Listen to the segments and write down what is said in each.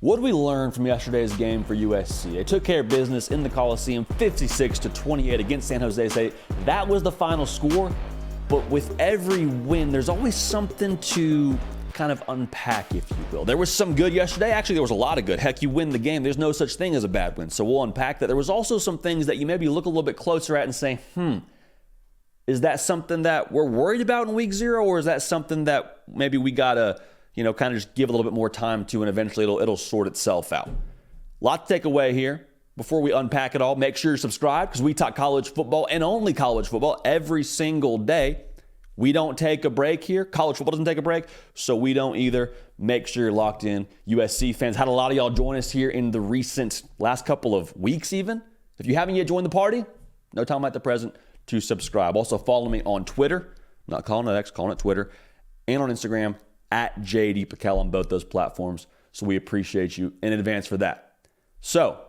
What did we learn from yesterday's game for USC? They took care of business in the Coliseum, 56-28 against San Jose State. That was the final score, but with every win, there's always something to kind of unpack, if you will. There was some good yesterday. Actually, there was a lot of good. Heck, you win the game. There's no such thing as a bad win, so we'll unpack that. There was also some things that you maybe look a little bit closer at and say, is that something that we're worried about in week 0, or is that something that maybe we got to kind of just give a little bit more time to, and eventually it'll sort itself out. A lot to take away here. Before we unpack it all, make sure you're subscribed, because we talk college football and only college football every single day. We don't take a break here. College football doesn't take a break, so we don't either. Make sure you're locked in. USC fans, had a lot of y'all join us here in the recent last couple of weeks even. If you haven't yet joined the party, no time like the present to subscribe. Also follow me on Twitter. I'm not calling it X, calling it Twitter. And on Instagram, at JD Pickell on both those platforms. So we appreciate you in advance for that. So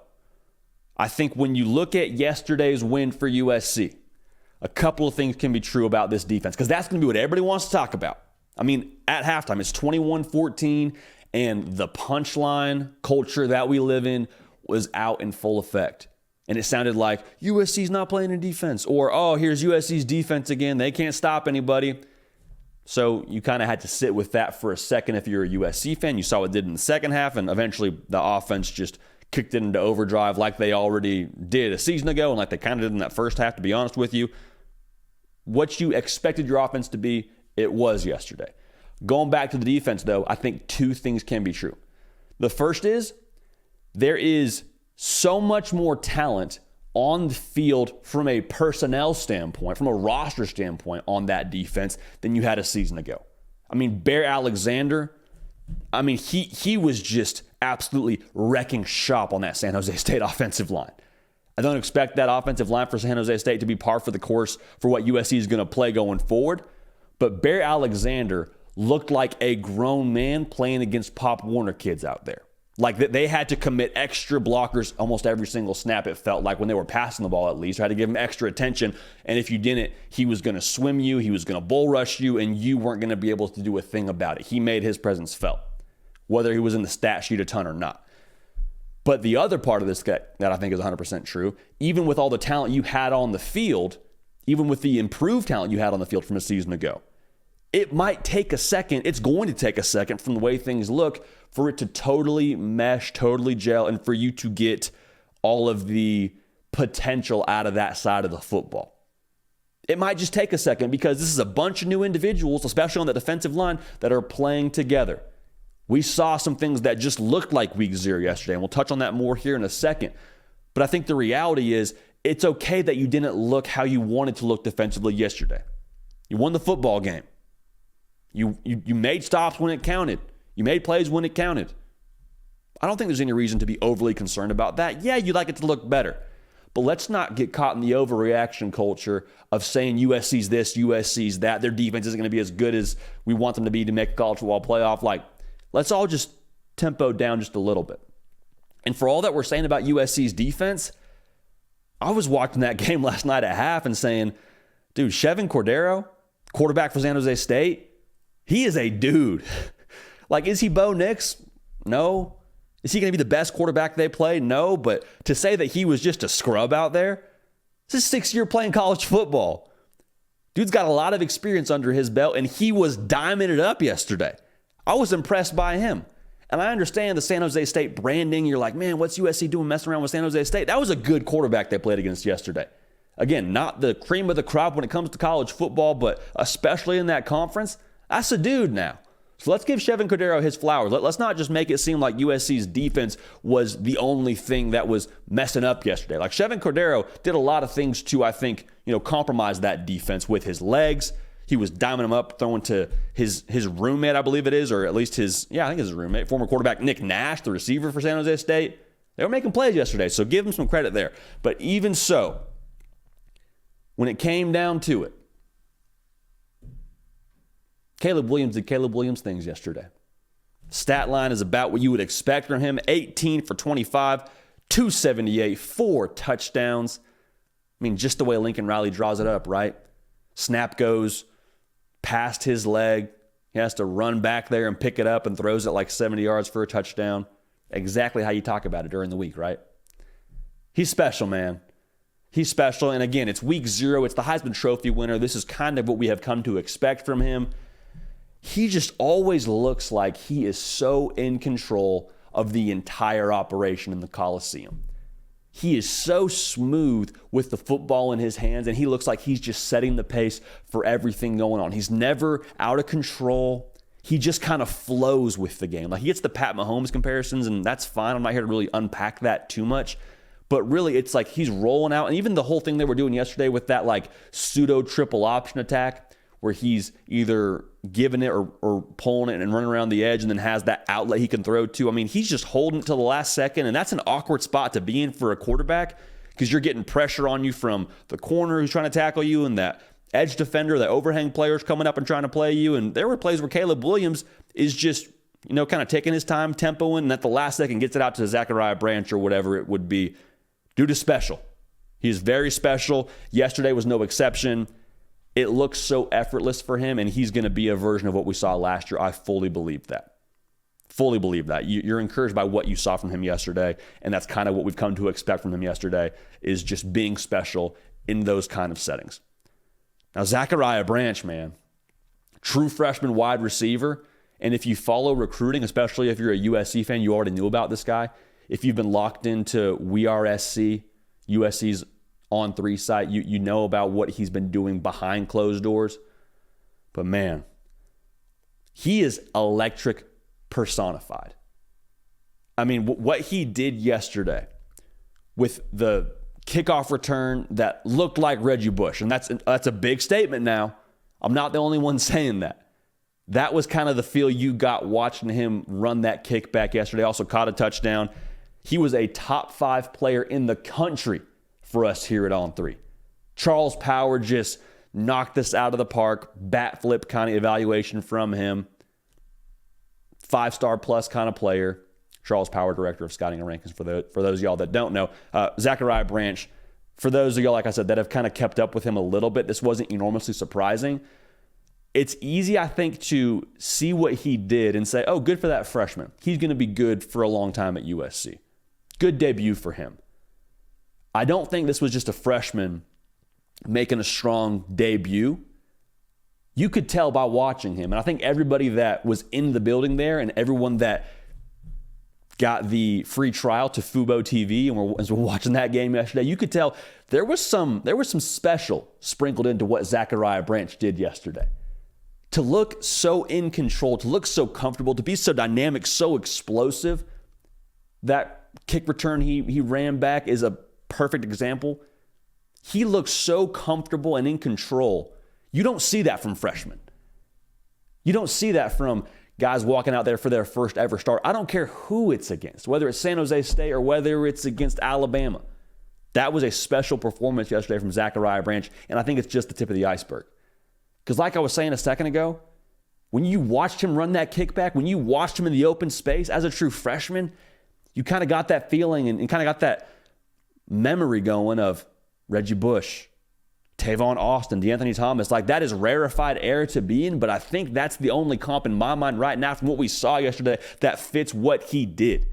I think when you look at yesterday's win for USC, a couple of things can be true about this defense, because that's going to be what everybody wants to talk about. I mean, at halftime, it's 21-14, and the punchline culture that we live in was out in full effect. And it sounded like USC's not playing in defense, or, oh, here's USC's defense again. They can't stop anybody. So you kind of had to sit with that for a second if you're a USC fan. You saw what it did in the second half, and eventually the offense just kicked it into overdrive like they already did a season ago and like they kind of did in that first half, to be honest with you. What you expected your offense to be, it was yesterday. Going back to the defense, though, I think two things can be true. The first is there is so much more talent on the field from a personnel standpoint, from a roster standpoint on that defense than you had a season ago. I mean, Bear Alexander, he was just absolutely wrecking shop on that San Jose State offensive line. I don't expect that offensive line for San Jose State to be par for the course for what USC is going to play going forward. But Bear Alexander looked like a grown man playing against Pop Warner kids out there. Like they had to commit extra blockers almost every single snap, it felt like, when they were passing the ball at least. You had to give him extra attention, and if you didn't, he was going to swim you, he was going to bull rush you, and you weren't going to be able to do a thing about it. He made his presence felt, whether he was in the stat sheet a ton or not. But the other part of this that I think is 100% true, even with all the talent you had on the field, even with the improved talent you had on the field from a season ago, it might take a second, it's going to take a second from the way things look for it to totally mesh, totally gel, and for you to get all of the potential out of that side of the football. It might just take a second, because this is a bunch of new individuals, especially on the defensive line, that are playing together. We saw some things that just looked like week 0 yesterday, and we'll touch on that more here in a second. But I think the reality is it's okay that you didn't look how you wanted to look defensively yesterday. You won the football game. You made stops when it counted. You made plays when it counted. I don't think there's any reason to be overly concerned about that. Yeah, you'd like it to look better. But let's not get caught in the overreaction culture of saying USC's this, USC's that. Their defense isn't going to be as good as we want them to be to make a college football playoff. Like, let's all just tempo down just a little bit. And for all that we're saying about USC's defense, I was watching that game last night at half and saying, dude, Chevan Cordeiro, quarterback for San Jose State, he is a dude. Like, is he Bo Nix? No. Is he going to be the best quarterback they play? No. But to say that he was just a scrub out there, this is 6th year playing college football. Dude's got a lot of experience under his belt, and he was diming it up yesterday. I was impressed by him. And I understand the San Jose State branding. You're like, man, what's USC doing messing around with San Jose State? That was a good quarterback they played against yesterday. Again, not the cream of the crop when it comes to college football, but especially in that conference, that's a dude now. So let's give Chevan Cordeiro his flowers. Let's not just make it seem like USC's defense was the only thing that was messing up yesterday. Like, Chevan Cordeiro did a lot of things to, I think, compromise that defense with his legs. He was diming him up, throwing to his roommate, I believe it is, or at least I think it's his roommate, former quarterback Nick Nash, the receiver for San Jose State. They were making plays yesterday, so give him some credit there. But even so, when it came down to it, Caleb Williams did Caleb Williams things yesterday. Stat line is about what you would expect from him. 18 for 25, 278, 4 touchdowns. I mean, just the way Lincoln Riley draws it up, right? Snap goes past his leg. He has to run back there and pick it up and throws it like 70 yards for a touchdown. exactly how you talk about it during the week, right? He's special, man. He's special. And again, it's week 0. It's the Heisman Trophy winner. This is kind of what we have come to expect from him. He just always looks like he is so in control of the entire operation in the Coliseum. He is so smooth with the football in his hands, and he looks like he's just setting the pace for everything going on. He's never out of control. He just kind of flows with the game. Like, he gets the Pat Mahomes comparisons, and that's fine. I'm not here to really unpack that too much. But really, it's like he's rolling out. And even the whole thing they were doing yesterday with that like pseudo triple option attack where he's either giving it or pulling it and running around the edge and then has that outlet he can throw to. I mean, he's just holding it till the last second. And that's an awkward spot to be in for a quarterback because you're getting pressure on you from the corner who's trying to tackle you and that edge defender, the overhang players coming up and trying to play you. And there were plays where Caleb Williams is just, kind of taking his time, tempoing, and at the last second gets it out to Zachariah Branch or whatever it would be. Dude is special. He is very special. Yesterday was no exception. It looks so effortless for him, and he's going to be a version of what we saw last year. I fully believe that. Fully believe that. You're encouraged by what you saw from him yesterday, and that's kind of what we've come to expect from him yesterday, is just being special in those kind of settings. Now, Zachariah Branch, man, true freshman wide receiver, and if you follow recruiting, especially if you're a USC fan, you already knew about this guy. If you've been locked into We Are SC, USC's On3 site, you know about what he's been doing behind closed doors. But man, he is electric personified. I mean, what he did yesterday with the kickoff return that looked like Reggie Bush, and that's a big statement now. I'm not the only one saying that. That was kind of the feel you got watching him run that kickback yesterday. Also caught a touchdown. He was a top 5 player in the country for us here at On3. Charles Power just knocked this out of the park. Bat flip kind of evaluation from him. 5-star plus kind of player. Charles Power, director of scouting and rankings for those of y'all that don't know. Zachariah Branch, for those of y'all, like I said, that have kind of kept up with him a little bit, this wasn't enormously surprising. It's easy, I think, to see what he did and say, oh, good for that freshman. He's going to be good for a long time at USC. Good debut for him. I don't think this was just a freshman making a strong debut. You could tell by watching him. And I think everybody that was in the building there and everyone that got the free trial to Fubo TV and as we're watching that game yesterday, you could tell there was some special sprinkled into what Zachariah Branch did yesterday. To look so in control, to look so comfortable, to be so dynamic, so explosive, that kick return he ran back is a perfect example. He looks so comfortable and in control. You don't see that from freshmen. You don't see that from guys walking out there for their first ever start. I don't care who it's against, whether it's San Jose State or whether it's against Alabama. That was a special performance yesterday from Zachariah Branch, and I think it's just the tip of the iceberg. Because like I was saying a second ago, when you watched him run that kickback, when you watched him in the open space as a true freshman, you kind of got that feeling and kind of got that memory going of Reggie Bush, Tavon Austin, DeAnthony Thomas. Like, that is rarefied air to be in, but I think that's the only comp in my mind right now from what we saw yesterday that fits what he did.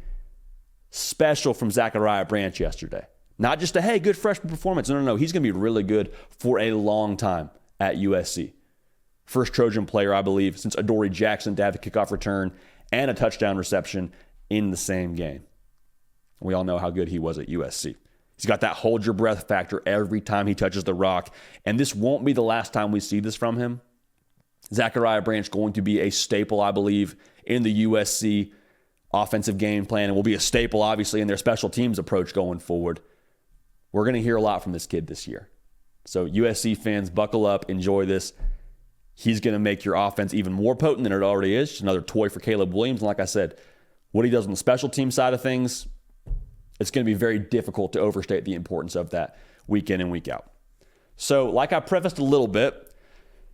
Special from Zachariah Branch yesterday. Not just a, hey, good freshman performance. No. He's going to be really good for a long time at USC. First Trojan player, I believe, since Adoree Jackson to have a kickoff return and a touchdown reception in the same game. We all know how good he was at USC. He's got that hold your breath factor every time he touches the rock. And this won't be the last time we see this from him. Zachariah Branch going to be a staple, I believe, in the USC offensive game plan and will be a staple, obviously, in their special teams approach going forward. We're going to hear a lot from this kid this year. So USC fans, buckle up, enjoy this. He's going to make your offense even more potent than it already is. Just another toy for Caleb Williams. And like I said, what he does on the special team side of things, it's going to be very difficult to overstate the importance of that week in and week out. So like I prefaced a little bit,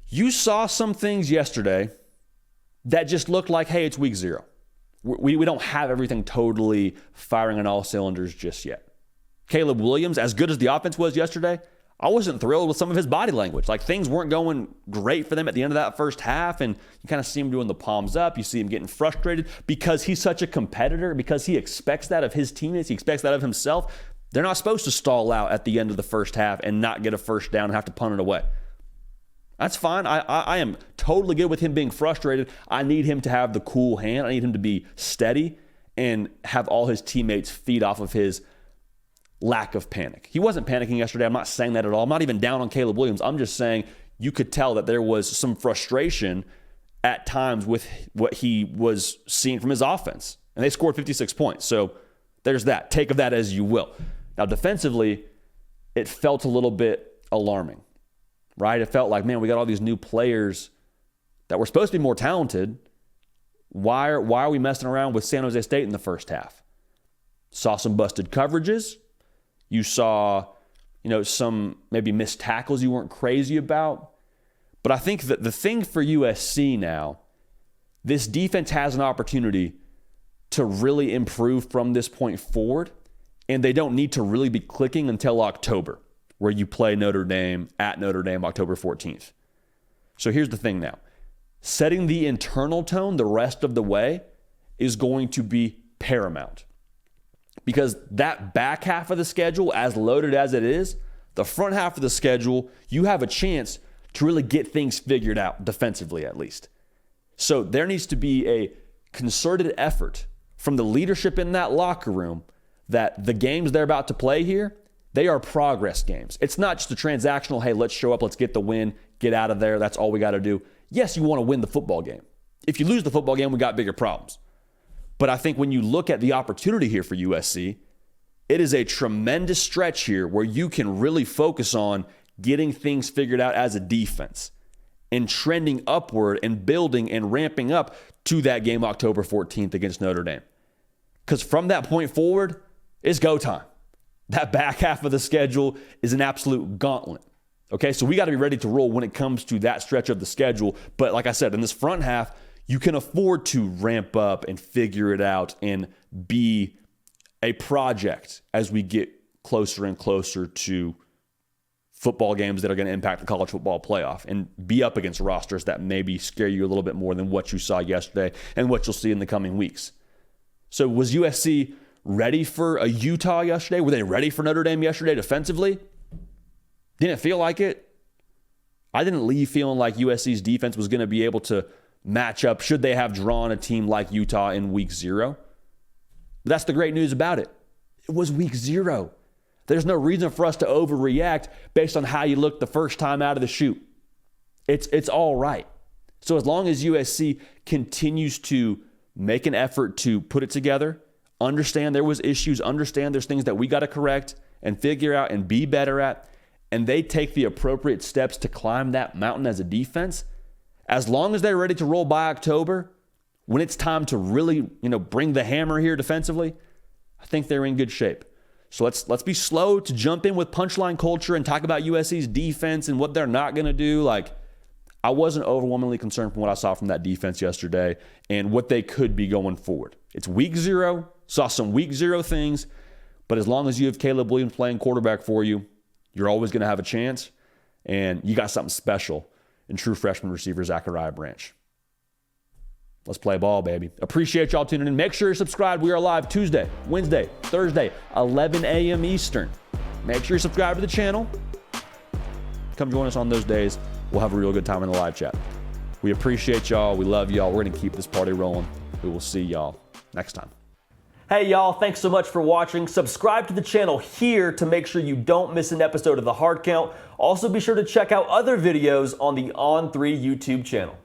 you saw some things yesterday that just looked like, hey, it's week 0. We don't have everything totally firing on all cylinders just yet. Caleb Williams, as good as the offense was yesterday, I wasn't thrilled with some of his body language. Like, things weren't going great for them at the end of that first half, and you kind of see him doing the palms up. You see him getting frustrated because he's such a competitor, because he expects that of his teammates. He expects that of himself. They're not supposed to stall out at the end of the first half and not get a first down and have to punt it away. That's fine. I am totally good with him being frustrated. I need him to have the cool hand. I need him to be steady and have all his teammates feed off of his lack of panic. He wasn't panicking yesterday. I'm not saying that at all. I'm not even down on Caleb Williams. I'm just saying you could tell that there was some frustration at times with what he was seeing from his offense. And they scored 56 points. So there's that. Take of that as you will. Now, defensively, it felt a little bit alarming, right? It felt like, man, we got all these new players that were supposed to be more talented. Why are we messing around with San Jose State in the first half? Saw some busted coverages. You saw, some maybe missed tackles you weren't crazy about. But I think that the thing for USC now, this defense has an opportunity to really improve from this point forward, and they don't need to really be clicking until October, where you play Notre Dame at Notre Dame October 14th. So here's the thing now. Setting the internal tone the rest of the way is going to be paramount. Because that back half of the schedule, as loaded as it is, the front half of the schedule, you have a chance to really get things figured out, defensively at least. So there needs to be a concerted effort from the leadership in that locker room that the games they're about to play here, they are progress games. It's not just a transactional, hey, let's show up, let's get the win, get out of there, that's all we got to do. Yes, you want to win the football game. If you lose the football game, we got bigger problems. But I think when you look at the opportunity here for USC, it is a tremendous stretch here where you can really focus on getting things figured out as a defense and trending upward and building and ramping up to that game October 14th against Notre Dame. Because from that point forward, it's go time. That back half of the schedule is an absolute gauntlet. Okay, so we got to be ready to roll when it comes to that stretch of the schedule. But like I said, in this front half, you can afford to ramp up and figure it out and be a project as we get closer and closer to football games that are going to impact the college football playoff and be up against rosters that maybe scare you a little bit more than what you saw yesterday and what you'll see in the coming weeks. So was USC ready for a Utah yesterday? Were they ready for Notre Dame yesterday defensively? Didn't feel like it. I didn't leave feeling like USC's defense was going to be able to match up should they have drawn a team like Utah in week 0. But that's the great news about it. It was week 0. There's no reason for us to overreact based on how you look the first time out of the chute. It's all right. So as long as USC continues to make an effort to put it together, understand there was issues, understand there's things that we got to correct and figure out and be better at, and they take the appropriate steps to climb that mountain as a defense, as long as they're ready to roll by October, when it's time to really, bring the hammer here defensively, I think they're in good shape. So let's be slow to jump in with punchline culture and talk about USC's defense and what they're not going to do. Like, I wasn't overwhelmingly concerned from what I saw from that defense yesterday and what they could be going forward. It's week 0, saw some week 0 things, but as long as you have Caleb Williams playing quarterback for you, you're always going to have a chance, and you got something special in true freshman receiver Zachariah Branch. Let's play ball, baby. Appreciate y'all tuning in. Make sure you're subscribed. We are live Tuesday, Wednesday, Thursday, 11 a.m. Eastern. Make sure you subscribe to the channel. Come join us on those days. We'll have a real good time in the live chat. We appreciate y'all. We love y'all. We're going to keep this party rolling. We will see y'all next time. Hey y'all, thanks so much for watching. Subscribe to the channel here to make sure you don't miss an episode of The Hard Count. Also be sure to check out other videos on the On3 YouTube channel.